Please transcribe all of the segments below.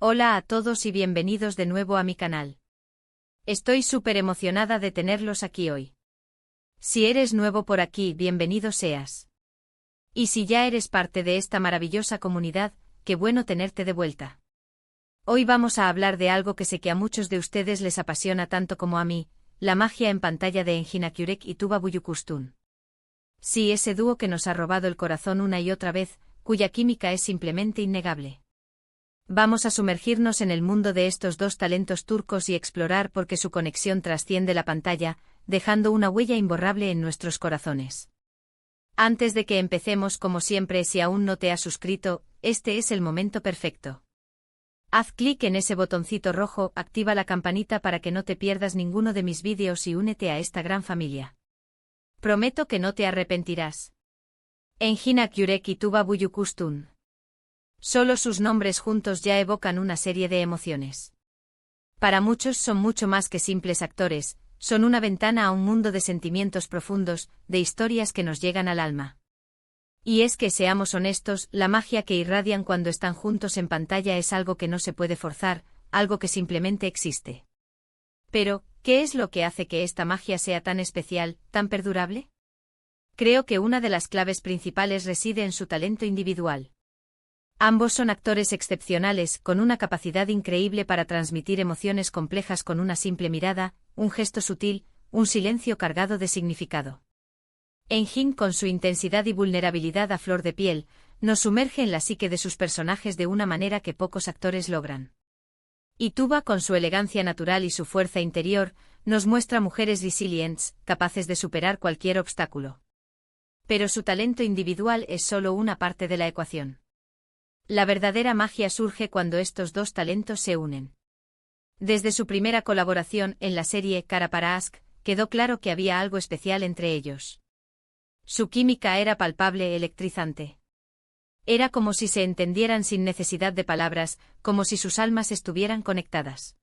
Hola a todos y bienvenidos de nuevo a mi canal. Estoy súper emocionada de tenerlos aquí hoy. Si eres nuevo por aquí, bienvenido seas. Y si ya eres parte de esta maravillosa comunidad, qué bueno tenerte de vuelta. Hoy vamos a hablar de algo que sé que a muchos de ustedes les apasiona tanto como a mí, la magia en pantalla de Engin Akyurek y Tuba Büyüküstün. Sí, ese dúo que nos ha robado el corazón una y otra vez, cuya química es simplemente innegable. Vamos a sumergirnos en el mundo de estos dos talentos turcos y explorar por qué su conexión trasciende la pantalla, dejando una huella imborrable en nuestros corazones. Antes de que empecemos, como siempre, si aún no te has suscrito, este es el momento perfecto. Haz clic en ese botoncito rojo, activa la campanita para que no te pierdas ninguno de mis vídeos y únete a esta gran familia. Prometo que no te arrepentirás. Engin Akyurek y Tuba Büyüküstün. Solo sus nombres juntos ya evocan una serie de emociones. Para muchos son mucho más que simples actores, son una ventana a un mundo de sentimientos profundos, de historias que nos llegan al alma. Y es que, seamos honestos, la magia que irradian cuando están juntos en pantalla es algo que no se puede forzar, algo que simplemente existe. Pero, ¿qué es lo que hace que esta magia sea tan especial, tan perdurable? Creo que una de las claves principales reside en su talento individual. Ambos son actores excepcionales, con una capacidad increíble para transmitir emociones complejas con una simple mirada, un gesto sutil, un silencio cargado de significado. Engin, con su intensidad y vulnerabilidad a flor de piel, nos sumerge en la psique de sus personajes de una manera que pocos actores logran. Y Tuba, con su elegancia natural y su fuerza interior, nos muestra mujeres resilientes, capaces de superar cualquier obstáculo. Pero su talento individual es solo una parte de la ecuación. La verdadera magia surge cuando estos dos talentos se unen. Desde su primera colaboración en la serie Kara para Aşk, quedó claro que había algo especial entre ellos. Su química era palpable, electrizante. Era como si se entendieran sin necesidad de palabras, como si sus almas estuvieran conectadas.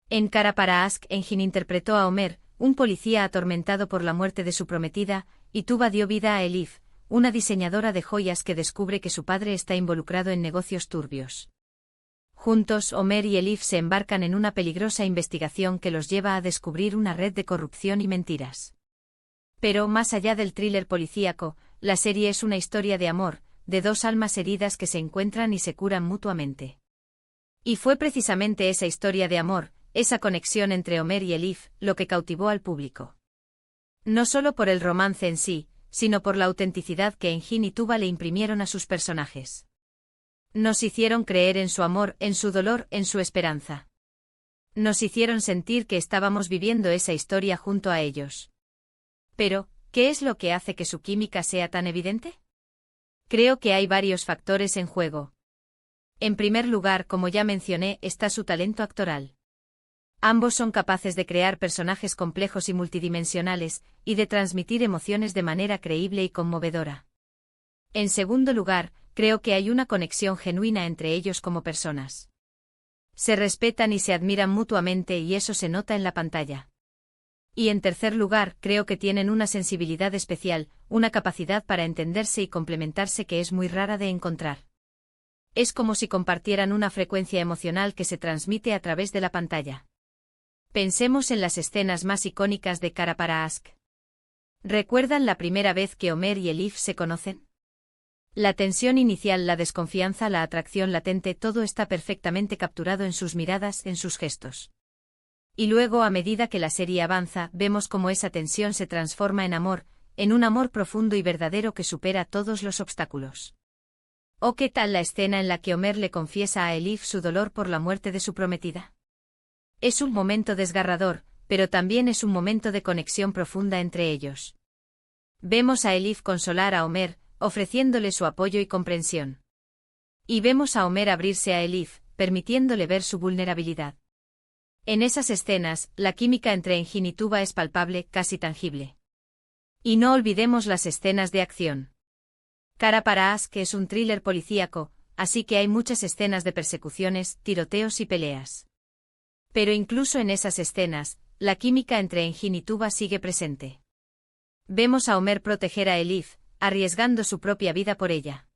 En Kara para Aşk, Engin interpretó a Ömer, un policía atormentado por la muerte de su prometida, y Tuba dio vida a Elif, una diseñadora de joyas que descubre que su padre está involucrado en negocios turbios. Juntos, Ömer y Elif se embarcan en una peligrosa investigación que los lleva a descubrir una red de corrupción y mentiras. Pero, más allá del thriller policíaco, la serie es una historia de amor, de dos almas heridas que se encuentran y se curan mutuamente. Y fue precisamente esa historia de amor, esa conexión entre Ömer y Elif, lo que cautivó al público. No solo por el romance en sí, sino por la autenticidad que Engin y Tuba le imprimieron a sus personajes. Nos hicieron creer en su amor, en su dolor, en su esperanza. Nos hicieron sentir que estábamos viviendo esa historia junto a ellos. Pero, ¿qué es lo que hace que su química sea tan evidente? Creo que hay varios factores en juego. En primer lugar, como ya mencioné, está su talento actoral. Ambos son capaces de crear personajes complejos y multidimensionales, y de transmitir emociones de manera creíble y conmovedora. En segundo lugar, creo que hay una conexión genuina entre ellos como personas. Se respetan y se admiran mutuamente y eso se nota en la pantalla. Y en tercer lugar, creo que tienen una sensibilidad especial, una capacidad para entenderse y complementarse que es muy rara de encontrar. Es como si compartieran una frecuencia emocional que se transmite a través de la pantalla. Pensemos en las escenas más icónicas de Kara para Aşk. ¿Recuerdan la primera vez que Ömer y Elif se conocen? La tensión inicial, la desconfianza, la atracción latente, todo está perfectamente capturado en sus miradas, en sus gestos. Y luego, a medida que la serie avanza, vemos cómo esa tensión se transforma en amor, en un amor profundo y verdadero que supera todos los obstáculos. ¿O qué tal la escena en la que Ömer le confiesa a Elif su dolor por la muerte de su prometida? Es un momento desgarrador, pero también es un momento de conexión profunda entre ellos. Vemos a Elif consolar a Ömer, ofreciéndole su apoyo y comprensión. Y vemos a Ömer abrirse a Elif, permitiéndole ver su vulnerabilidad. En esas escenas, la química entre Engin y Tuba es palpable, casi tangible. Y no olvidemos las escenas de acción. Kara para Aşk es un thriller policíaco, así que hay muchas escenas de persecuciones, tiroteos y peleas. Pero incluso en esas escenas, la química entre Engin y Tuba sigue presente. Vemos a Ömer proteger a Elif, arriesgando su propia vida por ella.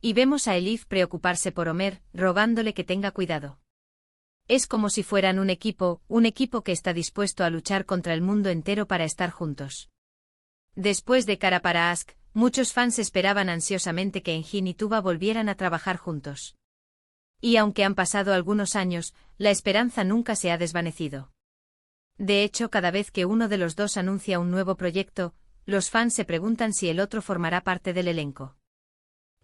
Y vemos a Elif preocuparse por Homer, rogándole que tenga cuidado. Es como si fueran un equipo que está dispuesto a luchar contra el mundo entero para estar juntos. Después de Cara para Ask, muchos fans esperaban ansiosamente que Engin y Tuba volvieran a trabajar juntos. Y aunque han pasado algunos años, la esperanza nunca se ha desvanecido. De hecho, cada vez que uno de los dos anuncia un nuevo proyecto, los fans se preguntan si el otro formará parte del elenco.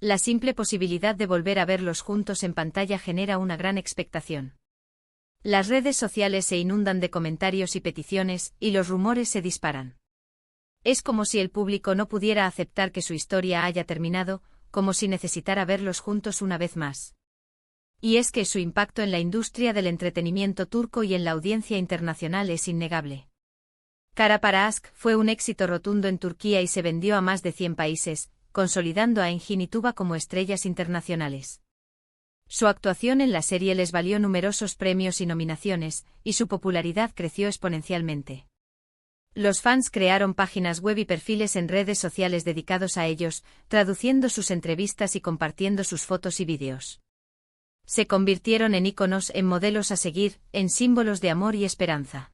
La simple posibilidad de volver a verlos juntos en pantalla genera una gran expectación. Las redes sociales se inundan de comentarios y peticiones, y los rumores se disparan. Es como si el público no pudiera aceptar que su historia haya terminado, como si necesitara verlos juntos una vez más. Y es que su impacto en la industria del entretenimiento turco y en la audiencia internacional es innegable. Cara para Ask fue un éxito rotundo en Turquía y se vendió a más de 100 países, consolidando a Engin y Tuba como estrellas internacionales. Su actuación en la serie les valió numerosos premios y nominaciones, y su popularidad creció exponencialmente. Los fans crearon páginas web y perfiles en redes sociales dedicados a ellos, traduciendo sus entrevistas y compartiendo sus fotos y vídeos. Se convirtieron en íconos, en modelos a seguir, en símbolos de amor y esperanza.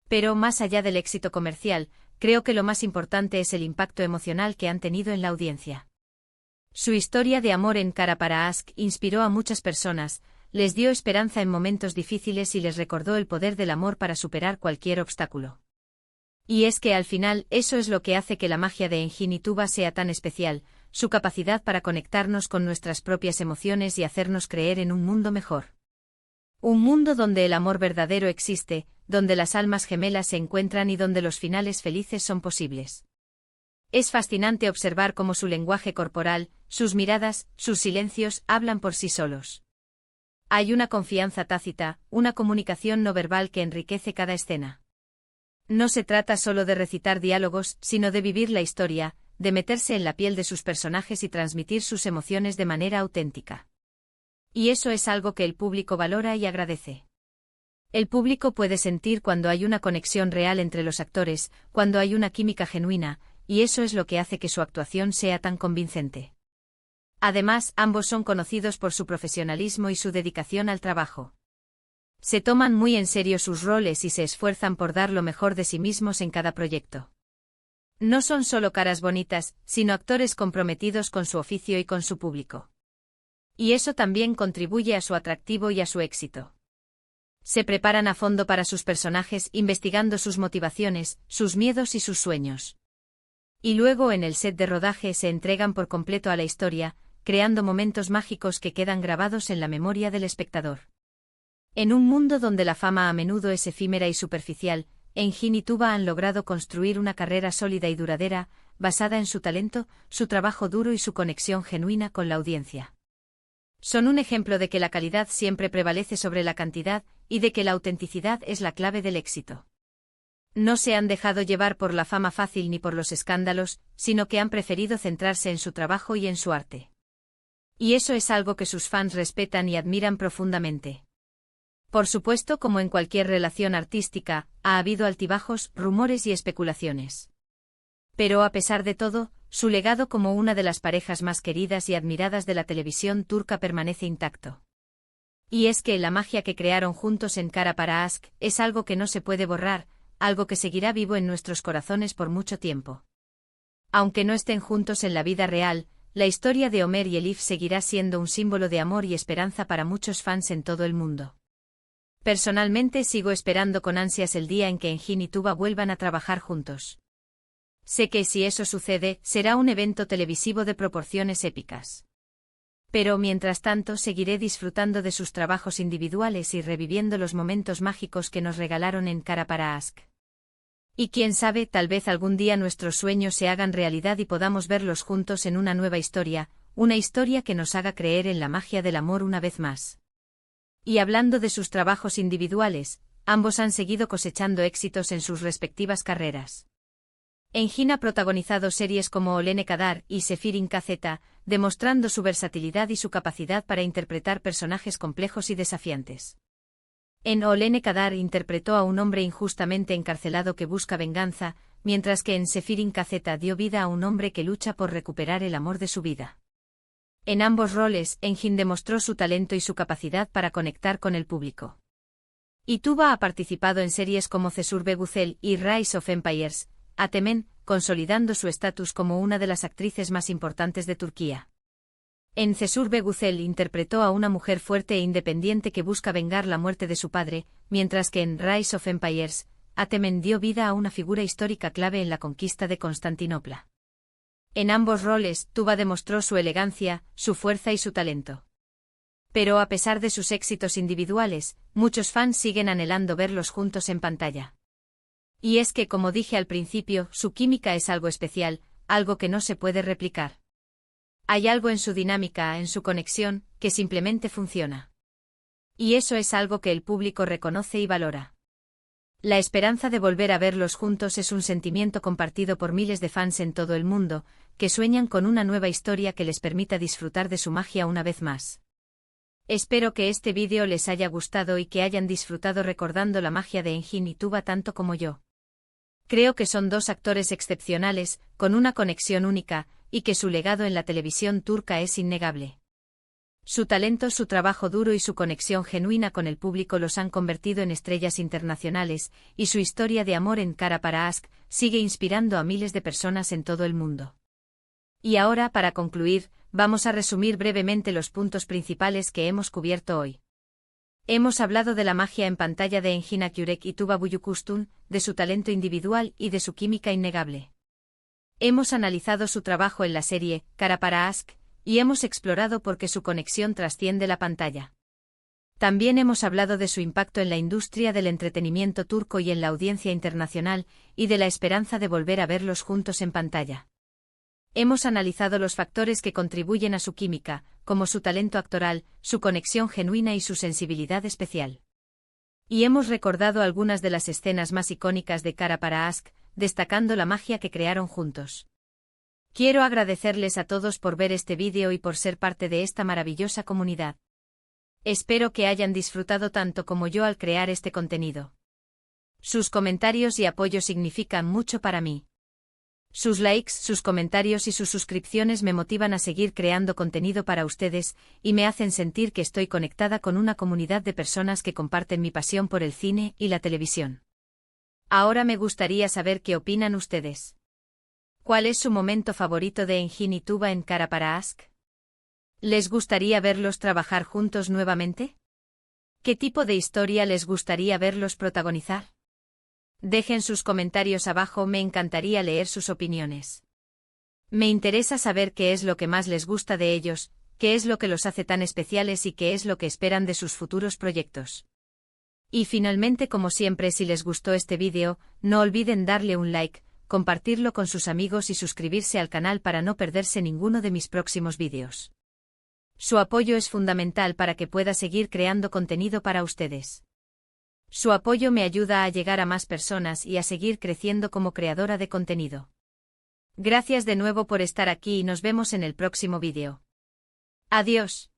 Pero más allá del éxito comercial, creo que lo más importante es el impacto emocional que han tenido en la audiencia. Su historia de amor en Cara para Ask inspiró a muchas personas, les dio esperanza en momentos difíciles y les recordó el poder del amor para superar cualquier obstáculo. Y es que al final eso es lo que hace que la magia de Engin y Tuba sea tan especial, su capacidad para conectarnos con nuestras propias emociones y hacernos creer en un mundo mejor. Un mundo donde el amor verdadero existe, donde las almas gemelas se encuentran y donde los finales felices son posibles. Es fascinante observar cómo su lenguaje corporal, sus miradas, sus silencios hablan por sí solos. Hay una confianza tácita, una comunicación no verbal que enriquece cada escena. No se trata solo de recitar diálogos, sino de vivir la historia, de meterse en la piel de sus personajes y transmitir sus emociones de manera auténtica. Y eso es algo que el público valora y agradece. El público puede sentir cuando hay una conexión real entre los actores, cuando hay una química genuina, y eso es lo que hace que su actuación sea tan convincente. Además, ambos son conocidos por su profesionalismo y su dedicación al trabajo. Se toman muy en serio sus roles y se esfuerzan por dar lo mejor de sí mismos en cada proyecto. No son solo caras bonitas, sino actores comprometidos con su oficio y con su público. Y eso también contribuye a su atractivo y a su éxito. Se preparan a fondo para sus personajes, investigando sus motivaciones, sus miedos y sus sueños. Y luego en el set de rodaje se entregan por completo a la historia, creando momentos mágicos que quedan grabados en la memoria del espectador. En un mundo donde la fama a menudo es efímera y superficial, Engin y Tuba han logrado construir una carrera sólida y duradera, basada en su talento, su trabajo duro y su conexión genuina con la audiencia. Son un ejemplo de que la calidad siempre prevalece sobre la cantidad, y de que la autenticidad es la clave del éxito. No se han dejado llevar por la fama fácil ni por los escándalos, sino que han preferido centrarse en su trabajo y en su arte. Y eso es algo que sus fans respetan y admiran profundamente. Por supuesto, como en cualquier relación artística, ha habido altibajos, rumores y especulaciones. Pero a pesar de todo, su legado como una de las parejas más queridas y admiradas de la televisión turca permanece intacto. Y es que la magia que crearon juntos en Cara para Ask es algo que no se puede borrar, algo que seguirá vivo en nuestros corazones por mucho tiempo. Aunque no estén juntos en la vida real, la historia de Homer y Elif seguirá siendo un símbolo de amor y esperanza para muchos fans en todo el mundo. Personalmente sigo esperando con ansias el día en que Engin y Tuba vuelvan a trabajar juntos. Sé que si eso sucede, será un evento televisivo de proporciones épicas. Pero mientras tanto seguiré disfrutando de sus trabajos individuales y reviviendo los momentos mágicos que nos regalaron en Cara para Ask. Y quién sabe, tal vez algún día nuestros sueños se hagan realidad y podamos verlos juntos en una nueva historia, una historia que nos haga creer en la magia del amor una vez más. Y hablando de sus trabajos individuales, ambos han seguido cosechando éxitos en sus respectivas carreras. Engin ha protagonizado series como Olene Kadar y Sefirin Kazeta, demostrando su versatilidad y su capacidad para interpretar personajes complejos y desafiantes. En Olene Kadar interpretó a un hombre injustamente encarcelado que busca venganza, mientras que en Sefirin Kazeta dio vida a un hombre que lucha por recuperar el amor de su vida. En ambos roles, Engin demostró su talento y su capacidad para conectar con el público. Y Tuba ha participado en series como Cesurbe Güzel y Rise of Empires, Atemen, consolidando su estatus como una de las actrices más importantes de Turquía. En Cesurbe Güzel interpretó a una mujer fuerte e independiente que busca vengar la muerte de su padre, mientras que en Rise of Empires, Atemen dio vida a una figura histórica clave en la conquista de Constantinopla. En ambos roles, Tuba demostró su elegancia, su fuerza y su talento. Pero a pesar de sus éxitos individuales, muchos fans siguen anhelando verlos juntos en pantalla. Y es que, como dije al principio, su química es algo especial, algo que no se puede replicar. Hay algo en su dinámica, en su conexión, que simplemente funciona. Y eso es algo que el público reconoce y valora. La esperanza de volver a verlos juntos es un sentimiento compartido por miles de fans en todo el mundo, que sueñan con una nueva historia que les permita disfrutar de su magia una vez más. Espero que este vídeo les haya gustado y que hayan disfrutado recordando la magia de Engin y Tuba tanto como yo. Creo que son dos actores excepcionales, con una conexión única, y que su legado en la televisión turca es innegable. Su talento, su trabajo duro y su conexión genuina con el público los han convertido en estrellas internacionales, y su historia de amor en Kara para Aşk sigue inspirando a miles de personas en todo el mundo. Y ahora, para concluir, vamos a resumir brevemente los puntos principales que hemos cubierto hoy. Hemos hablado de la magia en pantalla de Engin Akyurek y Tuba Büyüküstün, de su talento individual y de su química innegable. Hemos analizado su trabajo en la serie Kara para Aşk, y hemos explorado por qué su conexión trasciende la pantalla. También hemos hablado de su impacto en la industria del entretenimiento turco y en la audiencia internacional, y de la esperanza de volver a verlos juntos en pantalla. Hemos analizado los factores que contribuyen a su química, como su talento actoral, su conexión genuina y su sensibilidad especial. Y hemos recordado algunas de las escenas más icónicas de Kara para Aşk, destacando la magia que crearon juntos. Quiero agradecerles a todos por ver este vídeo y por ser parte de esta maravillosa comunidad. Espero que hayan disfrutado tanto como yo al crear este contenido. Sus comentarios y apoyo significan mucho para mí. Sus likes, sus comentarios y sus suscripciones me motivan a seguir creando contenido para ustedes, y me hacen sentir que estoy conectada con una comunidad de personas que comparten mi pasión por el cine y la televisión. Ahora me gustaría saber qué opinan ustedes. ¿Cuál es su momento favorito de Engin y Tuba en Kara para Aşk? ¿Les gustaría verlos trabajar juntos nuevamente? ¿Qué tipo de historia les gustaría verlos protagonizar? Dejen sus comentarios abajo, me encantaría leer sus opiniones. Me interesa saber qué es lo que más les gusta de ellos, qué es lo que los hace tan especiales y qué es lo que esperan de sus futuros proyectos. Y finalmente, como siempre, si les gustó este vídeo, no olviden darle un like, compartirlo con sus amigos y suscribirse al canal para no perderse ninguno de mis próximos vídeos. Su apoyo es fundamental para que pueda seguir creando contenido para ustedes. Su apoyo me ayuda a llegar a más personas y a seguir creciendo como creadora de contenido. Gracias de nuevo por estar aquí y nos vemos en el próximo vídeo. Adiós.